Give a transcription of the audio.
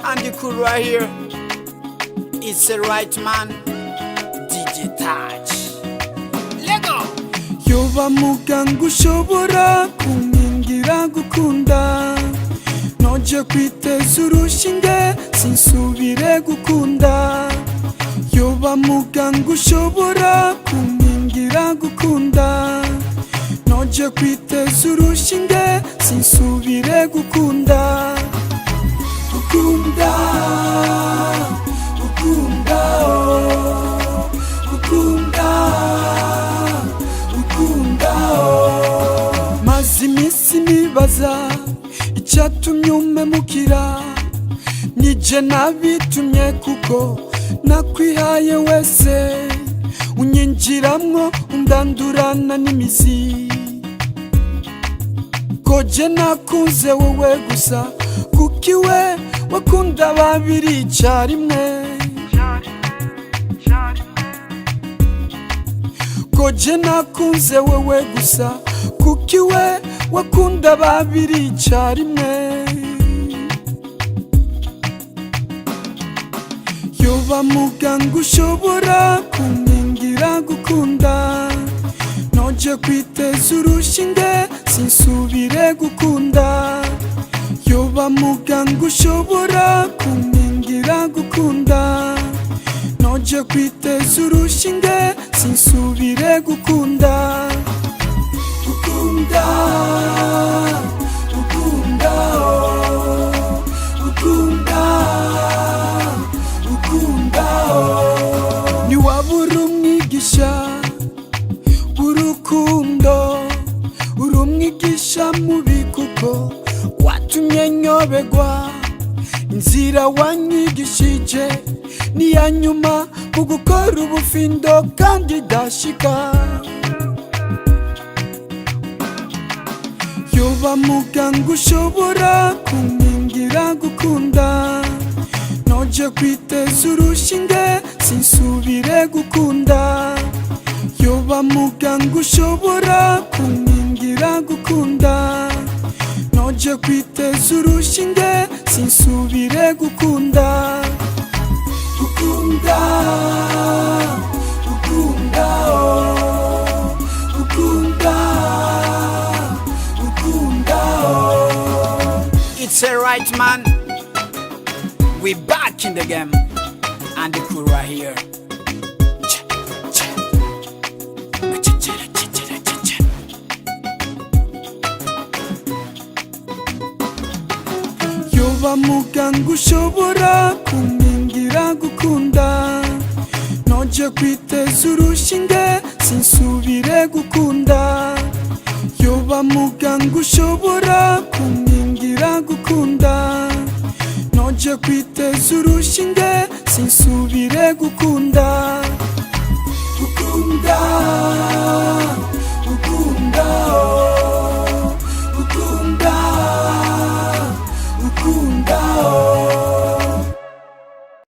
Andy Cool right here. It's the right man, DJ Touch. Lego. yoba muganga ushobora kunkingira gukunda, noje kwiteza urushinge sinsubire gukunda. Yoba muganga ushobora kunkingira gukunda, noje kwiteza urushinge sinsubire gukunda. Gukunda, gukunda, oh, gukunda, gukunda, oh. Maze iminsi nibaza icyatumye umpemukira, nije nabitumye kuko nakwihaye wese, unyinjiramwo undandurana n'imizi. Koje nakunze wowe gusa, kuki we wakunda babiri icyarimwe. Koje nakunze wowe gusa, kuki we wakunda babiri icyarimwe. Yoba muganga ushobora kunkingira gukunda, noje kwiteza urushinge sinsubire gukunda. Yoba muganga ushobora kunkingira gukunda, noje kwiteza urushinge sinsubire gukunda. Gukunda, gukunda, oh, gukunda, gukunda, oh. Niwabura umwigisha w'urukundo, uri umwigisha mubi kuko watumye nyobegwa. Inzira wanyigishije niya nyuma mu gukora ubufindo kandi dashika. Yoba muganga ushobora kunkingira gukunda, noje kwiteza urushinge sinsubire gukunda. Yoba muganga ushobora kunkingira gukunda, noje kwiteza urushinge sinsubire gukunda. Gukunda, gukunda, oh, gukunda, gukunda, oh. It's the right man. We back in the game. Andy Cool right here. Yoba muganga ushobora kunkingira gukunda, noje kwiteza urushinge sinsubire gukunda. Yoba muganga ushobora kunkingira gukunda, noje kwiteza urushinge sinsubire gukunda.